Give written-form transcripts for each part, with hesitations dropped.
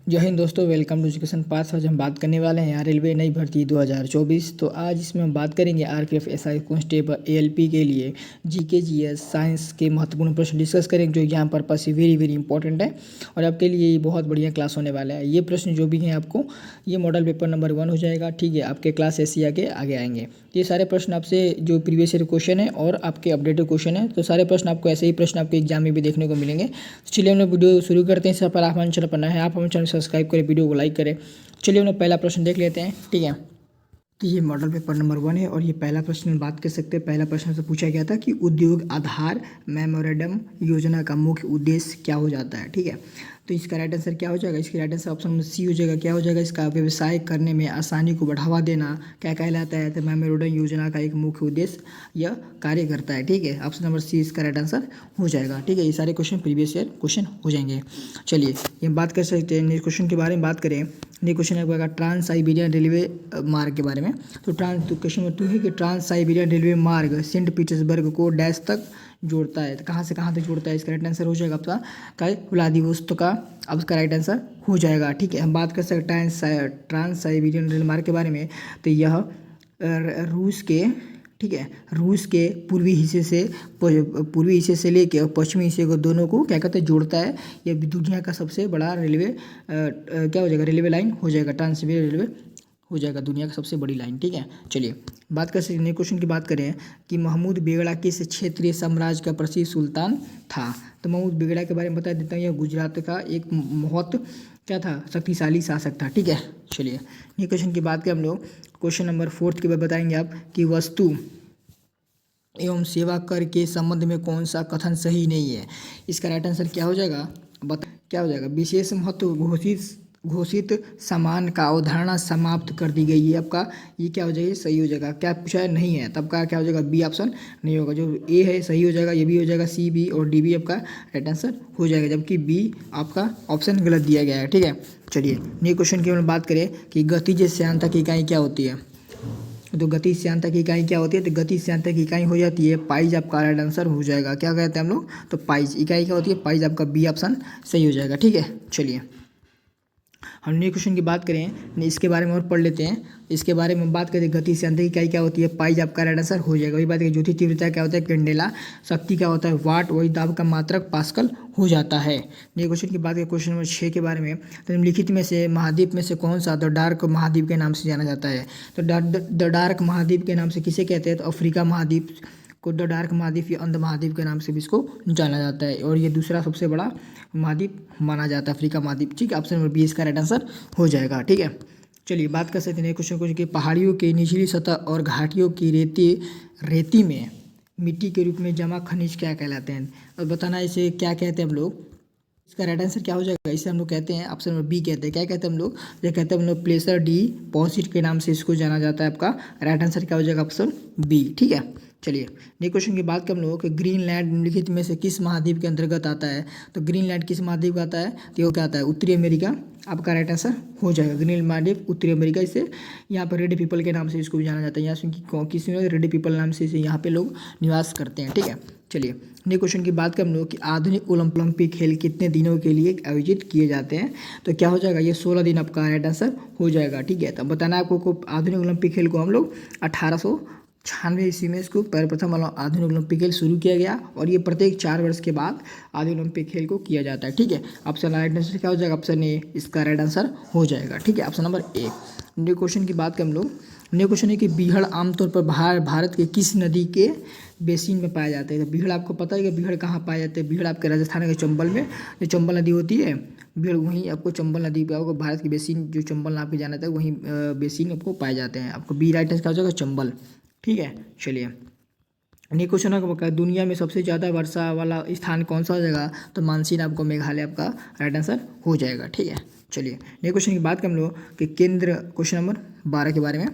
जय हिंद दोस्तों, welcome to education पास। आज हम बात करने वाले हैं यहाँ रेलवे नई भर्ती 2024। तो आज इसमें हम बात करेंगे आरपीएफ, एसआई, कांस्टेबल, एएलपी के लिए जीके, जीएस, साइंस के महत्वपूर्ण प्रश्न डिस्कस करेंगे जो एग्जाम पर्पस से वेरी वेरी इंपॉर्टेंट है और आपके लिए ये बहुत बढ़िया क्लास होने वाला है। ये प्रश्न जो भी हैं आपको ये मॉडल पेपर नंबर 1 हो जाएगा, ठीक है। आपके क्लास एशिया के आगे आएंगे। ये सारे प्रश्न आपसे जो प्रीवियस ईयर क्वेश्चन है और आपके अपडेटेड क्वेश्चन है, तो सारे प्रश्न आपको ऐसे ही प्रश्न आपके एग्जाम में भी देखने को मिलेंगे। चलिए हम लोग वीडियो शुरू करते हैं। इससे पहले आप हमारे चैनल पर नए हैं, आप हमारे चैनल सब्सक्राइब करें, वीडियो को लाइक करें। चलिए हम लोग पहला प्रश्न देख लेते हैं, ठीक है। तो ये मॉडल पेपर नंबर 1 है और ये पहला प्रश्न में बात कर सकते हैं। पहला प्रश्न से पूछा गया था कि उद्योग आधार मेमोरेंडम योजना का मुख्य उद्देश्य क्या हो जाता है, ठीक है। तो इसका राइट आंसर क्या हो जाएगा? इसका राइट आंसर ऑप्शन सी हो जाएगा। क्या हो जाएगा? इसका व्यवसाय करने में आसानी को बढ़ावा देना क्या कहलाता है? तो मेमोरेंडम योजना का एक मुख्य उद्देश्य यह कार्य करता है, ठीक है। ऑप्शन नंबर सी इसका राइट आंसर हो जाएगा, ठीक है। ये सारे क्वेश्चन प्रीवियस ईयर क्वेश्चन हो जाएंगे। चलिए ये बात कर सकते हैं नेक्स्ट क्वेश्चन के बारे में। बात करें नेक्स्ट क्वेश्चन है ट्रांस साइबेरियन रेलवे मार्ग के बारे में। तो क्वेश्चन नंबर 2 है कि ट्रांस साइबेरियन रेलवे मार्ग सेंट पीटर्सबर्ग को डैश तक जोड़ता है। तो कहाँ से कहाँ तक जोड़ता है? इसका राइट आंसर हो जाएगा आपका व्लादिवोस्तोक का। अब इसका राइट आंसर हो जाएगा, ठीक है। हम बात कर सकते हैं ट्रांस साइबेरियन रेल मार्ग के बारे में। तो यह रूस के, ठीक है, रूस के पूर्वी हिस्से से लेके और पश्चिमी हिस्से को दोनों को क्या कहते हैं? जोड़ता है। यह दुनिया का सबसे बड़ा रेलवे क्या हो जाएगा? रेलवे लाइन हो जाएगा। ट्रांस साइबेरियन रेलवे हो जाएगा दुनिया का सबसे बड़ी लाइन, ठीक है। चलिए बात कर सकते हैं नेक्स्ट क्वेश्चन की। बात करें कि महमूद बेगड़ा किस क्षेत्रीय साम्राज्य का प्रसिद्ध सुल्तान था? तो महमूद बेगड़ा के बारे में बता देता हूँ। यह गुजरात का एक बहुत क्या था? शक्तिशाली शासक था, ठीक है। चलिए नेक्स्ट क्वेश्चन की बात करें हम लोग। क्वेश्चन नंबर 4 के बाद बताएंगे आप कि वस्तु एवं सेवा कर के संबंध में कौन सा कथन सही नहीं है? इसका राइट आंसर क्या हो जाएगा? क्या हो जाएगा? विशेष महत्व घोषित सामान का अवधारणा समाप्त कर दी गई है। आपका ये क्या हो जाएगा? सही हो जाएगा। क्या पूछा है? नहीं है, तब का क्या हो जाएगा? बी ऑप्शन नहीं होगा। जो ए है सही हो जाएगा, ये भी हो जाएगा। सी, बी और डी भी आपका राइट आंसर हो जाएगा, जबकि बी आपका ऑप्शन गलत दिया गया है, ठीक है। चलिए नेक्स्ट क्वेश्चन की हम बात करें कि गतिज श्यानता की इकाई क्या होती है? तो गति श्यानता की इकाई क्या होती है? तो गति श्यानता की इकाई हो जाती है पाइज। आपका राइट आंसर हो जाएगा। क्या कहते हैं हम लोग? तो पाइज इकाई क्या होती है? पाइज। आपका बी ऑप्शन सही हो जाएगा, ठीक है। चलिए हम नेक्स्ट क्वेश्चन की बात करें, इसके बारे में और पढ़ लेते हैं। इसके बारे में बात करें गति श्यानता की इकाई क्या होती है? पाइज। आपका राइट आंसर हो जाएगा। वही बात है ज्योति तीव्रता क्या होता है? कैंडेला। शक्ति क्या होता है? वाट। वही दाब का मात्रक पास्कल हो जाता है। नेक्स्ट क्वेश्चन की बात करें क्वेश्चन नंबर 6 के बारे में। तो निम्नलिखित में से महाद्वीप में से कौन सा द डार्क महाद्वीप के नाम से जाना जाता है? तो द डार्क महाद्वीप के नाम से किसे कहते हैं? तो अफ्रीका महाद्वीप को द डार्क महाद्वीप या अंध महाद्वीप के नाम से भी इसको जाना जाता है और ये दूसरा सबसे बड़ा महाद्वीप माना जाता है, अफ्रीका महाद्वीप, ठीक है। ऑप्शन नंबर बी इसका राइट आंसर हो जाएगा, ठीक है। चलिए बात कर सकते हैं क्वेश्चन कि पहाड़ियों की निचली सतह और घाटियों की रेती में मिट्टी के रूप में जमा खनिज क्या कहलाते हैं? और बताना इसे क्या कहते हैं हम लोग? इसका राइट आंसर क्या हो जाएगा? इसे हम लोग कहते हैं ऑप्शन नंबर बी कहते हैं। क्या कहते हैं हम लोग? ये कहते हैं हम लोग प्लेसर डिपॉजिट के नाम से इसको जाना जाता है। आपका राइट आंसर क्या हो जाएगा? ऑप्शन बी, ठीक है। चलिए नेक्स्ट क्वेश्चन की बात करें हम लोग कि ग्रीनलैंड निम्नलिखित में से किस महाद्वीप के अंतर्गत आता है? तो ग्रीनलैंड किस महाद्वीप का आता है? तो ये क्या आता है? उत्तरी अमेरिका। आपका राइट आंसर हो जाएगा। ग्रीनलैंड महाद्वीप उत्तरी अमेरिका। इसे यहाँ पर रेड पीपल के नाम से इसको भी जाना जाता है। यहाँ किसी रेड पीपल नाम से इसे यहाँ पे लोग निवास करते हैं, ठीक है। चलिए नेक्स्ट क्वेश्चन की बात करें हम लोग कि आधुनिक ओलंपिक खेल कितने दिनों के लिए आयोजित किए जाते हैं? तो क्या हो जाएगा? ये 16 दिन आपका राइट आंसर हो जाएगा, ठीक है। तो बताना आपको आधुनिक ओलंपिक खेल को हम लोग 1896 ईस्वी में इसको प्रथम आधुनिक ओलंपिक खेल शुरू किया गया और ये प्रत्येक 4 वर्ष के बाद आधुनिक ओलंपिक खेल को किया जाता है, ठीक है। ऑप्शन राइट आंसर क्या हो जाएगा? ऑप्शन ए इसका राइट आंसर हो जाएगा, ठीक है। Option number A. Next question की बात करें हम लोग। नेक्स्ट क्वेश्चन है कि बीहड़ आमतौर पर भारत के किस नदी के बेसिन में पाया जाता है? तो बीहड़ आपको पता है कि बीहड़ कहाँ पाया जाता है? बीहड़ आपके राजस्थान के चंबल में, जो चंबल नदी होती है बीहड़, वहीं आपको चंबल नदी पे आपको भारत की बेसिन जो चंबल नाम के जाना था वहीं बेसिन आपको पाए जाते हैं। आपको बी राइट आंसर क्या हो जाएगा? चंबल, ठीक है। चलिए नेक्स्ट क्वेश्चन है दुनिया में सबसे ज़्यादा वर्षा वाला स्थान कौन सा हो जाएगा? तो मानसीन आपको मेघालय आपका राइट आंसर हो जाएगा, ठीक है। चलिए नेक्स्ट क्वेश्चन की बात करें हम लोग कि केंद्र, क्वेश्चन नंबर 12 के बारे में।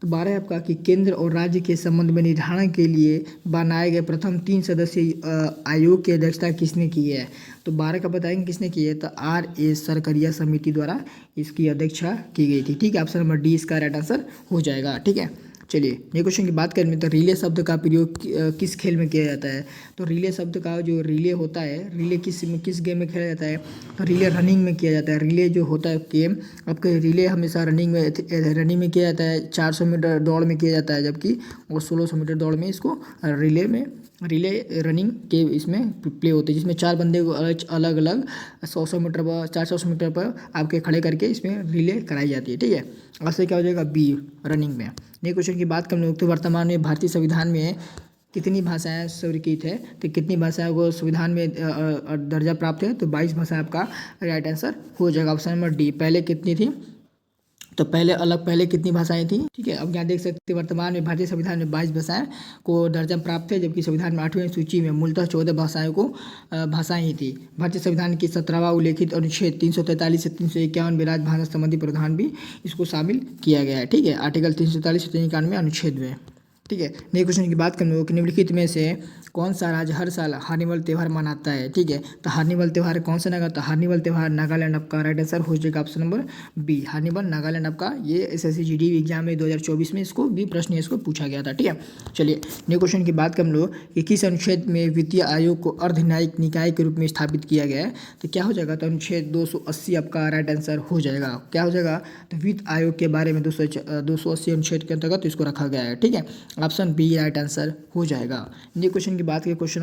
तो 12 है आपका कि केंद्र और राज्य के संबंध में निर्धारण के लिए बनाए गए प्रथम 3 सदस्यीय आयोग की अध्यक्षता किसने की है? तो 12 का बताएंगे किसने की है? तो RA सरकरिया समिति द्वारा इसकी अध्यक्षता की गई थी, ठीक है। ऑप्शन नंबर डी इसका राइट आंसर हो जाएगा, ठीक है। चलिए ये क्वेश्चन की बात करें तो रिले शब्द का प्रयोग किस खेल में किया जाता है। तो रिले शब्द का जो रिले होता है, रिले किस गेम में खेला जाता है। तो रिले रनिंग में किया जाता है। रिले जो होता है गेम, आपके रिले हमेशा रनिंग में किया जाता है। 400 मीटर दौड़ में किया जाता है, जबकि वो 1600 मीटर दौड़ में इसको रिले रनिंग के इसमें प्ले होते हैं, जिसमें 4 बंदे को अलग अलग 100 मीटर पर 400 मीटर पर आपके खड़े करके इसमें रिले कराई जाती है। ठीक है, आपसे क्या हो जाएगा बी रनिंग में। ये क्वेश्चन की बात कर तो वर्तमान में भारतीय संविधान में कितनी भाषाएं स्वीकृत है। तो कितनी भाषाओं को संविधान में दर्जा प्राप्त है। तो 22 भाषाएं आपका राइट आंसर हो जाएगा। Option number D. पहले कितनी थी, तो पहले कितनी भाषाएं थी। ठीक है, अब यहाँ देख सकते हैं वर्तमान में भारतीय संविधान में 22 भाषाएं को दर्जा प्राप्त है, जबकि संविधान में 8वीं सूची में मूलतः 14 भाषाएं ही थी। भारतीय संविधान की 17वां उल्लेखित अनुच्छेद 343 से 351 में राजभाषा संबंधी प्रावधान भी इसको शामिल किया गया है। ठीक है, आर्टिकल 343 से 391 अनुच्छेद में। ठीक है, नए क्वेश्चन की बात करें कि निम्नलिखित में से कौन सा राज्य हर साल हार्निवल त्यौहार मनाता है। ठीक है, तो हार्निवल त्यौहार कौन सा नागा, तो हार्निवल त्यौहार नागालैंड आपका राइट आंसर हो जाएगा। ऑप्शन नंबर बी हार्निवल नागालैंड आपका। ये एसएससी जीडी एग्जाम में 2024 में इसको भी प्रश्न इसको पूछा गया था। ठीक है, चलिए नए क्वेश्चन की बात कर लो कि किस अनुच्छेद में वित्तीय आयोग को अर्धन्यायिक निकाय के रूप में स्थापित किया गया है। तो क्या हो जाएगा, तो अनुच्छेद 280 आपका राइट आंसर हो जाएगा। क्या हो जाएगा, तो वित्त आयोग के बारे में 280 अनुच्छेद के अंतर्गत इसको रखा गया है। ठीक है, ऑप्शन बी राइट आंसर हो जाएगा। नए क्वेश्चन की बात करें, क्वेश्चन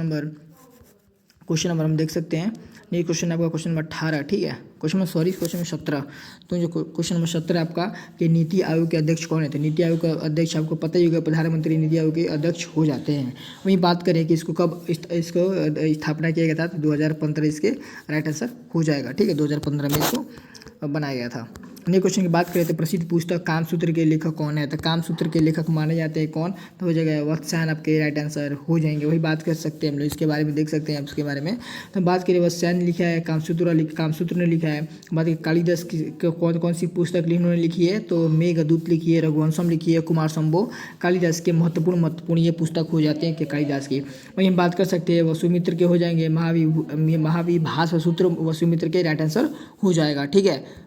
नंबर हम देख सकते हैं। ये क्वेश्चन आपका क्वेश्चन नंबर 18। ठीक है, क्वेश्चन नंबर 17। तो जो क्वेश्चन नंबर 17 आपका कि नीति आयोग के अध्यक्ष कौन है। तो नीति आयोग का अध्यक्ष आपको पता ही होगा, प्रधानमंत्री नीति आयोग के अध्यक्ष हो जाते हैं। वहीं बात करें कि इसको कब इसको स्थापना किया गया था, तो 2015 इसके राइट आंसर हो जाएगा। ठीक है, 2015 में इसको बनाया गया था। नए क्वेश्चन की बात करें तो प्रसिद्ध पुस्तक कामसूत्र के लेखक कौन है। तो कामसूत्र के लेखक माने जाते हैं कौन, तो हो जाएगा वत्स्यायन आपके राइट आंसर हो जाएंगे। वही बात कर सकते हैं हम लोग, इसके बारे में देख सकते हैं आप इसके बारे में। तो बात करें वत्स्यायन ने लिखा है, कामसूत्र ने लिखा है। बात करें कालिदास की कौन सी पुस्तक उन्होंने लिखी है, तो मेघदूत लिखी है, रघुवंशम लिखी है, कुमार संभव कालिदास के महत्वपूर्ण ये पुस्तक हो जाते हैं कि कालिदास की। वहीं हम बात कर सकते हैं वसुमित्र के हो जाएंगे, महावीर भाष सूत्र वसुमित्र के राइट आंसर हो जाएगा। ठीक है,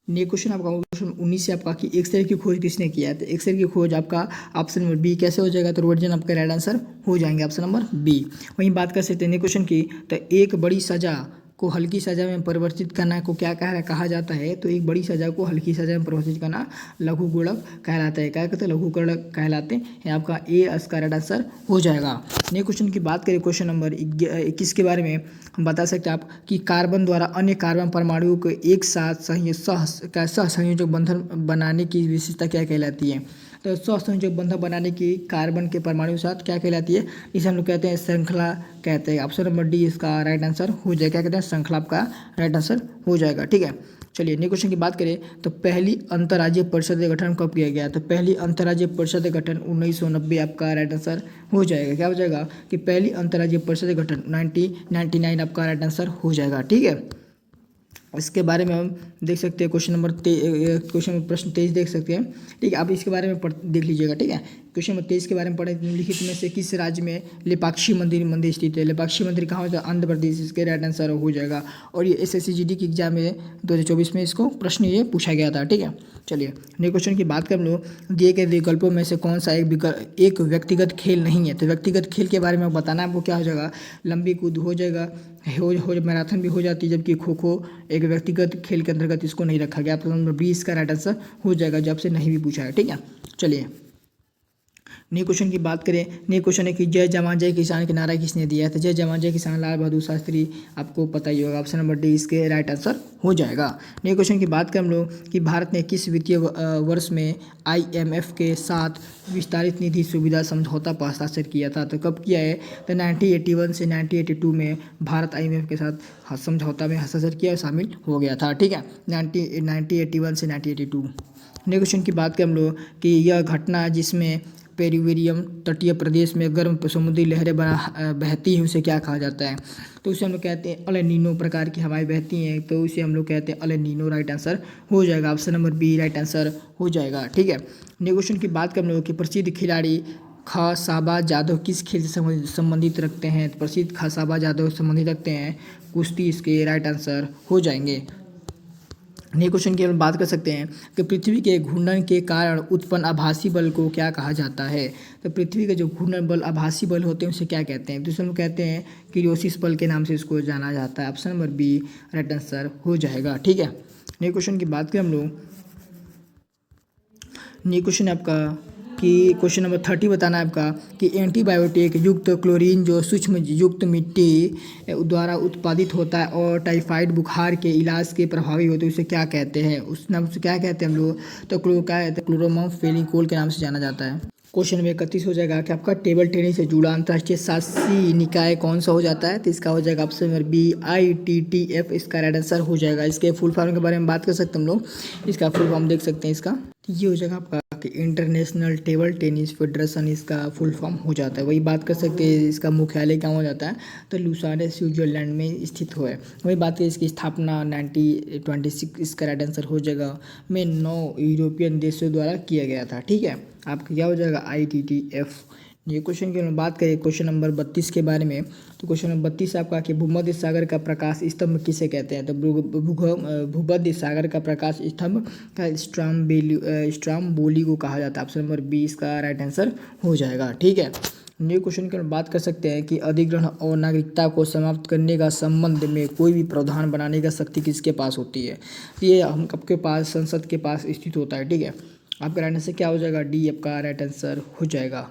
ये क्वेश्चन आपका क्वेश्चन 19 से आपका कि एक्सरे की खोज किसने किया है। तो एक्सरे की खोज आपका ऑप्शन नंबर बी कैसे हो जाएगा, तो रोवर्जन आपका राइट आंसर हो जाएंगे। Option number B. वहीं बात कर सकते हैं क्वेश्चन की, तो एक बड़ी सजा को हल्की सजा में परिवर्तित करना को क्या कहा जाता है। तो एक बड़ी सजा को हल्की सजा में परिवर्तित करना लघु गुणक कहलाता है। क्या कहते हैं, लघु गुणक कहलाते हैं। आपका ए इसका राइट आंसर हो जाएगा। नए क्वेश्चन की बात करें, क्वेश्चन नंबर 21 के बारे में हम बता सकते हैं आप कि कार्बन द्वारा अन्य कार्बन परमाणुओं को एक साथ सहसंयोजक बंधन बनाने की विशेषता क्या कहलाती है। तो सहसंयोजक बंधन बनाने की कार्बन के परमाणु के साथ क्या कहलाती है, इसे हम लोग कहते हैं श्रृंखला कहते हैं। ऑप्शन नंबर डी इसका राइट आंसर हो जाएगा। क्या कहते हैं, श्रृंखला आपका राइट आंसर हो जाएगा। ठीक है, चलिए नए क्वेश्चन की बात करें तो पहली अंतर्राज्यीय परिषद का गठन कब किया गया। तो पहली अंतर्राज्यीय परिषद का गठन 1990 आपका राइट आंसर हो जाएगा। क्या हो जाएगा कि पहली अंतर्राज्यीय परिषद का गठन 1999 आपका राइट आंसर हो जाएगा। ठीक है, इसके बारे में हम देख सकते हैं प्रश्न 23 देख सकते हैं। ठीक है, आप इसके बारे में देख लीजिएगा। ठीक है, क्वेश्चन नंबर 23 के बारे में पढ़े, निम्नलिखित में से किस राज्य में लेपाक्षी मंदिर स्थित है। लेपाक्षी मंदिर कहाँ होता है, आंध्र प्रदेश। इसके राइट आंसर हो जाएगा। और ये एसएससी जीडी की एग्जाम में 2024 में इसको प्रश्न ये पूछा गया था। ठीक है, चलिए नए क्वेश्चन की बात कर लो, दिए गए विकल्पों में से कौन सा एक व्यक्तिगत खेल नहीं है। तो व्यक्तिगत खेल के बारे में बताना आपको क्या हो जाएगा, लंबी कूद हो जाएगा, मैराथन भी हो जाती है, जबकि खो खो एक व्यक्तिगत खेल के अंतर्गत इसको नहीं रखा गया। नंबर 20 का राइट आंसर हो जाएगा, जब से नहीं भी पूछा है। ठीक है, चलिए नए क्वेश्चन की बात करें। नए क्वेश्चन है कि जय जवान जय किसान का नारा किसने दिया है। तो जय जवान जय किसान लाल बहादुर शास्त्री, आपको पता ही होगा। ऑप्शन नंबर डी इसके राइट आंसर हो जाएगा। नए क्वेश्चन की बात करें हम लोग कि भारत ने किस वित्तीय वर्ष में IMF के साथ विस्तारित निधि सुविधा समझौता पर हस्ताक्षर किया था। तो कब किया है, तो 1981 से 1982 में भारत IMF के साथ समझौता में हस्ताक्षर किया, शामिल हो गया था। ठीक है, 1981 से 1982। नए क्वेश्चन की बात करें हम लोग कि यह घटना जिसमें पेरिवेरियम तटीय प्रदेश में गर्म समुद्री लहरें बहती हैं उसे क्या कहा जाता है। तो उसे हम लोग कहते हैं अल नीनो प्रकार की हवाएं बहती हैं, तो उसे हम लोग कहते हैं अल नीनो राइट आंसर हो जाएगा। Option number B right answer हो जाएगा। ठीक है, नए क्वेश्चन की बात कर हम लोग कि प्रसिद्ध खिलाड़ी खसाबा जादव किस खेल से संबंधित रखते हैं। तो प्रसिद्ध खसाबा जादव संबंधित रखते हैं कुश्ती, इसके राइट आंसर हो जाएंगे। ये क्वेश्चन की हम बात कर सकते हैं कि पृथ्वी के घूर्णन के कारण उत्पन्न आभासी बल को क्या कहा जाता है। तो पृथ्वी के जो घूर्णन बल आभासी बल होते हैं उसे क्या कहते हैं, तो इसे हम कहते हैं क्रियोसिस बल के नाम से इसको जाना जाता है। Option number B right answer हो जाएगा। ठीक है, ये क्वेश्चन की बात करें हम लोग, ये क्वेश्चन है आपका कि क्वेश्चन नंबर 30 बताना है आपका कि एंटीबायोटिक युक्त क्लोरीन जो सूक्ष्म युक्त मिट्टी द्वारा उत्पादित होता है और टाइफाइड बुखार के इलाज के प्रभावी होते हैं उसे क्या कहते हैं, उस नाम से क्या कहते हैं हम लोग, तो क्या कहते हैं, क्लोरोमोफेनिकोल के नाम से जाना जाता है। क्वेश्चन नंबर 31 हो जाएगा कि आपका टेबल टेनिस से जुड़ा अंतर्राष्ट्रीय शासी निकाय कौन सा हो जाता है, तो इसका हो जाएगा ऑप्शन नंबर बी ITTF इसका राइट आंसर हो जाएगा। इसके फुल फॉर्म के बारे में बात कर सकते हैं हम लोग, इसका फुल फॉर्म देख सकते हैं इसका, ये हो जाएगा आपका कि इंटरनेशनल टेबल टेनिस फेडरेशन इसका फुल फॉर्म हो जाता है। वही बात कर सकते हैं इसका मुख्यालय कहाँ हो जाता है, तो लुसाने स्विट्जरलैंड में स्थित हुआ है। वही बात करें इसकी स्थापना 1926 इसका राइट आंसर हो जाएगा में 9 यूरोपियन देशों द्वारा किया गया था। ठीक है, आपका क्या हो जाएगा ITTF। ये क्वेश्चन की हम बात करें क्वेश्चन नंबर 32 के बारे में, तो क्वेश्चन नंबर 32 आपका कि भूमध्य सागर का प्रकाश स्तंभ किसे कहते हैं, तो भूमध्य सागर का प्रकाश स्तंभ का स्ट्राम्बोली को कहा जाता है। ऑप्शन नंबर बी इसका राइट आंसर हो जाएगा। ठीक है, ये क्वेश्चन की हम बात कर सकते हैं कि अधिग्रहण और नागरिकता को समाप्त करने का संबंध में कोई भी प्रावधान बनाने का शक्ति किसके पास होती है, ये हम आपके पास संसद के पास स्थित होता है। ठीक है, आपका राइट आंसर क्या हो जाएगा, डी आपका राइट आंसर हो जाएगा।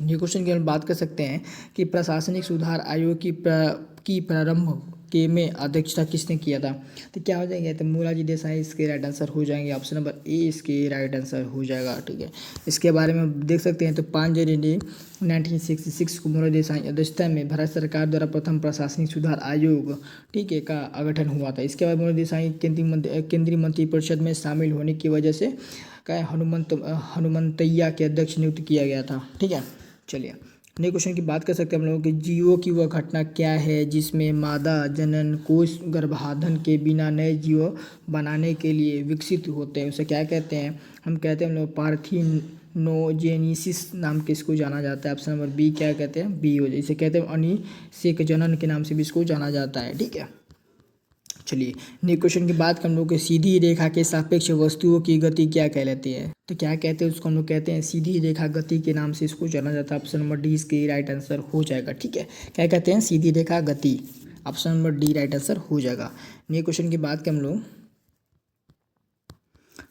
ये क्वेश्चन की हम बात कर सकते हैं कि प्रशासनिक सुधार आयोग की प्रारंभ के में अध्यक्षता किसने किया था, तो क्या हो जाएंगे, तो मोरारजी देसाई इसके राइट आंसर हो जाएंगे। ऑप्शन नंबर ए इसके राइट आंसर हो जाएगा। ठीक है, इसके बारे में देख सकते हैं तो 5 जनवरी 1966 को मोरारजी देसाई अध्यक्षता में भारत सरकार द्वारा प्रथम प्रशासनिक सुधार आयोग, ठीक है, का गठन हुआ था। इसके बाद मोरारजी देसाई केंद्रीय मंत्रिपरिषद में शामिल होने की वजह से क्या हनुमंतैया के अध्यक्ष नियुक्त किया गया था। ठीक है, चलिए नए क्वेश्चन की बात कर सकते हैं हम लोगों की जीवों की वह घटना क्या है जिसमें मादा जनन कोष गर्भाधान के बिना नए जीव बनाने के लिए विकसित होते हैं, उसे क्या कहते हैं, हम कहते हैं हम लोग पार्थिनोजेनेसिस नाम के इसको जाना जाता है। ऑप्शन नंबर बी क्या कहते हैं, बी हो जाए, इसे कहते हैं अनिषेक जनन के नाम से भी इसको जाना जाता है। ठीक है, चलिए नेक्स्ट क्वेश्चन की बात हम लोग सीधी रेखा के सापेक्ष वस्तुओं की गति क्या कहलाती है, तो क्या कहते हैं उसको हम लोग कहते हैं सीधी रेखा गति के नाम से इसको जाना जाता है। ऑप्शन नंबर डी इसके राइट आंसर हो जाएगा। ठीक है, क्या कहते हैं, सीधी रेखा गति। Option number D right answer हो जाएगा। नेक्स्ट क्वेश्चन की बात हम लोग,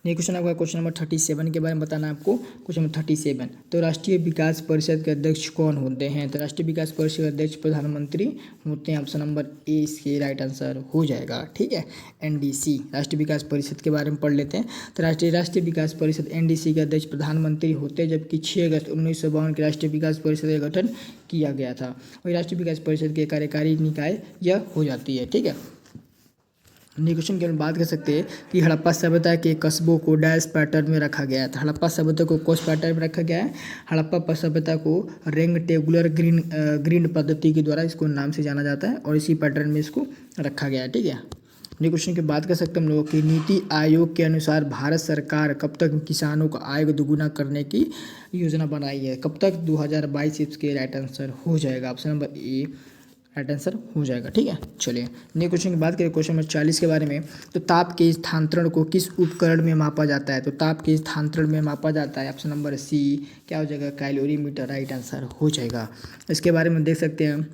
नेक्स्ट क्वेश्चन आपका क्वेश्चन नंबर 37 के बारे में बताना है आपको। क्वेश्चन नंबर 37, तो राष्ट्रीय विकास परिषद के अध्यक्ष कौन होते हैं, तो राष्ट्रीय विकास परिषद के अध्यक्ष प्रधानमंत्री होते हैं। ऑप्शन नंबर ए इसके राइट आंसर हो जाएगा। ठीक है, NDC राष्ट्रीय विकास परिषद के बारे में पढ़ लेते हैं। तो राष्ट्रीय विकास परिषद NDC के अध्यक्ष प्रधानमंत्री होते हैं, जबकि 6 अगस्त 1952 के राष्ट्रीय विकास परिषद का गठन किया गया था। वही राष्ट्रीय विकास परिषद के कार्यकारी निकाय यह हो जाती है। ठीक है, क्वेश्चन की हम बात कर सकते हैं कि हड़प्पा सभ्यता के कस्बों को डैश पैटर्न में रखा गया है, तो हड़प्पा सभ्यता को कोस पैटर्न में रखा गया है, हड़प्पा सभ्यता को रेक्टेंगुलर ग्रीन पद्धति के द्वारा इसको नाम से जाना जाता है और इसी पैटर्न में इसको रखा गया है। ठीक है, ये क्वेश्चन की बात कर सकते हैं हम लोग कि नीति आयोग के अनुसार भारत सरकार कब तक किसानों का आय दोगुना करने की योजना बनाई है, कब तक, 2022 इसके राइट आंसर हो जाएगा। Option number A right answer हो जाएगा। ठीक है, चलिए नेक्स्ट क्वेश्चन की बात करें क्वेश्चन नंबर 40 के बारे में, तो ताप के स्थानांतरण को किस उपकरण में मापा जाता है, तो ताप के स्थानांतरण में मापा जाता है। ऑप्शन नंबर सी क्या हो जाएगा, कैलोरीमीटर राइट आंसर हो जाएगा। इसके बारे में देख सकते हैं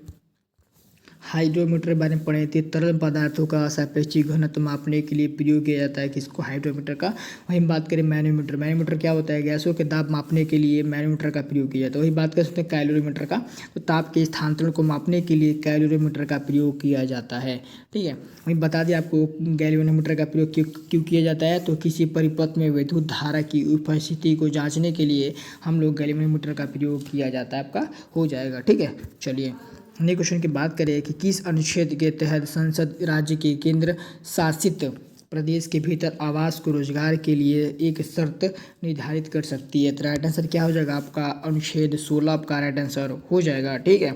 हाइड्रोमीटर के बारे में पढ़े थे, तरल पदार्थों का सापेक्षिक घनत्व मापने के लिए प्रयोग किया जाता है किसको, हाइड्रोमीटर का। वहीं बात करें मैनोमीटर, मैनोमीटर क्या होता है, गैसों के दाब मापने के लिए मैनोमीटर का प्रयोग किया जाता है। वही बात कर सकते हैं कैलोरीमीटर का, तो ताप के स्थानांतरण को मापने के लिए कैलोरीमीटर का प्रयोग किया जाता है। ठीक है, वहीं बता दें आपको गैल्वेनोमीटर का प्रयोग क्यों किया जाता है, तो किसी परिपथ में विद्युत धारा की उपस्थिति को जाँचने के लिए हम लोग गैल्वेनोमीटर का प्रयोग किया जाता है, आपका हो जाएगा। ठीक है, चलिए नेक्स्ट क्वेश्चन की बात करें कि किस अनुच्छेद के तहत संसद राज्य के केंद्र शासित प्रदेश के भीतर आवास को रोजगार के लिए एक शर्त निर्धारित कर सकती है, तो राइट आंसर क्या हो जाएगा आपका, अनुच्छेद 16 आपका राइट आंसर हो जाएगा। ठीक है,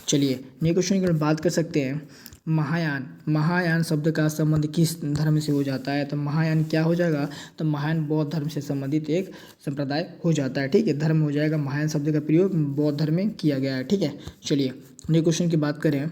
चलिए नेक्स्ट क्वेश्चन की बात कर सकते हैं महायान शब्द का संबंध किस धर्म से हो जाता है, तो महायान क्या हो जाएगा, तो महायान बौद्ध धर्म से संबंधित एक संप्रदाय हो जाता है। ठीक है, धर्म हो जाएगा, महायान शब्द का प्रयोग बौद्ध धर्म में किया गया है। ठीक है, चलिए नेक्स्ट क्वेश्चन की बात करें,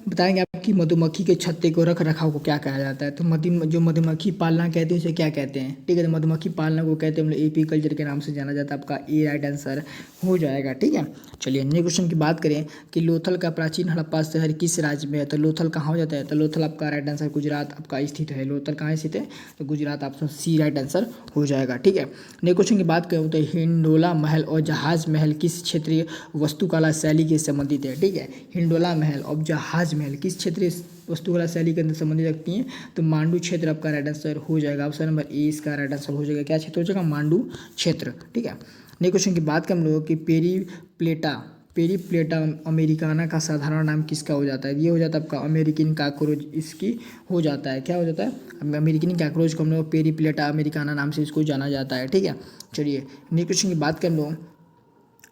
बताएंगे आप मधुमक्खी के छत्ते को रख रखाव को क्या कहा जाता है? तो जो मधुमक्खी पालना कहते हैं उसे क्या कहते हैं? ठीक है, तो मधुमक्खी पालना को कहते हैं हम लोग एपीकल्चर के नाम से जाना जाता है। आपका ए राइट आंसर हो जाएगा। ठीक है, चलिए नेक्स्ट क्वेश्चन की बात करें कि लोथल का प्राचीन हड़प्पा शहर किस राज्य में है? तो लोथल कहाँ हो जाता है? तो लोथल आपका राइट आंसर गुजरात आपका स्थित है। लोथल कहाँ स्थित है? तो Gujarat, option C right answer हो जाएगा। ठीक है, नेक्स्ट क्वेश्चन की बात करूँ तो हिंडोला महल और जहाज महल किस क्षेत्रीय वास्तुकला शैली के संबंधित है? ठीक है, हिंडोला महल और जहाज महल किस क्षेत्रीय वास्तुकला शैली के अंदर संबंधित रखती हैं? तो मांडू क्षेत्र आपका राइट आंसर हो जाएगा। ऑप्शन नंबर ए इसका राइट आंसर हो जाएगा। क्या क्षेत्र हो जाएगा? मांडू क्षेत्र। ठीक है, नेक्स्ट क्वेश्चन की बात करें हम लोग कि पेरीप्लेटा अमेरिकाना का साधारण नाम किसका हो जाता है? ये हो जाता है आपका अमेरिकन कॉकरोच, इसकी हो जाता है। क्या हो जाता है? अमेरिकन कॉकरोच को हम लोग पेरीप्लेटा अमेरिकाना नाम से इसको जाना जाता है। ठीक है, चलिए नेक्स्ट क्वेश्चन की बात कर लो।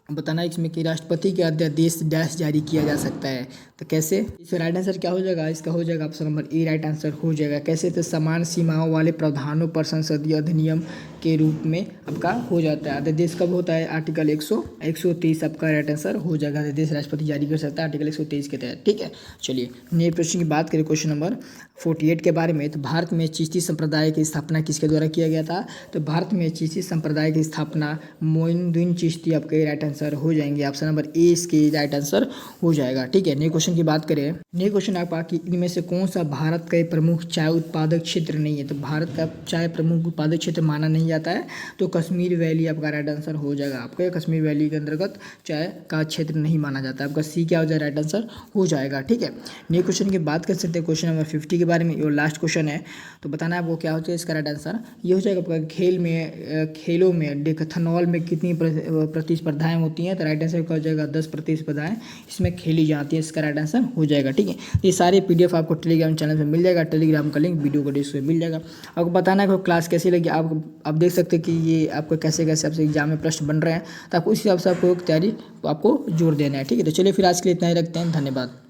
बताना इसमें कि राष्ट्रपति के अध्यादेश डैश जारी किया जा सकता है, तो कैसे? इसका राइट आंसर क्या हो जाएगा? इसका हो जाएगा option number A right answer हो जाएगा। कैसे? तो समान सीमाओं वाले प्रावधानों पर संसदीय अधिनियम के रूप में आपका हो जाता है। अध्यादेश कब होता है? आर्टिकल 123 आपका राइट आंसर हो जाएगा। अध्यादेश राष्ट्रपति जारी कर सकता है आर्टिकल 123 के तहत। ठीक है, चलिए नेक्स्ट प्रश्न की बात करें, क्वेश्चन नंबर 48 के बारे में। तो भारत में चिश्ती संप्रदाय की स्थापना किसके द्वारा किया गया था? तो भारत में चिश्ती संप्रदाय की स्थापना मोइनुद्दीन चिश्ती आपके राइट आंसर हो जाएंगे। ऑप्शन नंबर ए इसके राइट आंसर हो जाएगा। ठीक है, नेक्स्ट क्वेश्चन की बात करें। नेक्स्ट क्वेश्चन आपका कि इनमें से कौन सा भारत का प्रमुख चाय उत्पादक क्षेत्र नहीं है? तो भारत का चाय प्रमुख उत्पादक क्षेत्र माना नहीं जाता है, तो कश्मीर वैली आपका राइट आंसर हो जाएगा। आपके कश्मीर वैली के अंतर्गत चाय का क्षेत्र नहीं माना जाता है। आपका सी क्या हो जाएगा? राइट आंसर हो जाएगा। ठीक है, नेक्स्ट क्वेश्चन की बात कर सकते हैं, क्वेश्चन नंबर 50 के बारे में। ये लास्ट क्वेश्चन है, तो बताना है आपको क्या होता है इसका राइट आंसर। ये हो जाएगा आपका खेलों में डेकाथलॉन में कितनी प्रतिस्पर्धाएं होती हैं? तो राइट आंसर क्या हो जाएगा? 10 प्रतिस्पर्धाएं इसमें खेली जाती है। इसका राइट आंसर हो जाएगा। ठीक है, ये सारे PDF आपको टेलीग्राम चैनल पे मिल जाएगा। टेलीग्राम का लिंक वीडियो को डिस्क्रिप्शन में मिल जाएगा। आपको बताना है कि क्लास कैसी लगी। आप देख सकते हैं कि ये आपको कैसे कैसे आपसे एग्जाम में प्रश्न बन रहे हैं, तो आपको उस हिसाब से आपको तैयारी आपको जोर देना है। ठीक है, तो चलिए फिर आज के लिए इतना ही रखते हैं। धन्यवाद।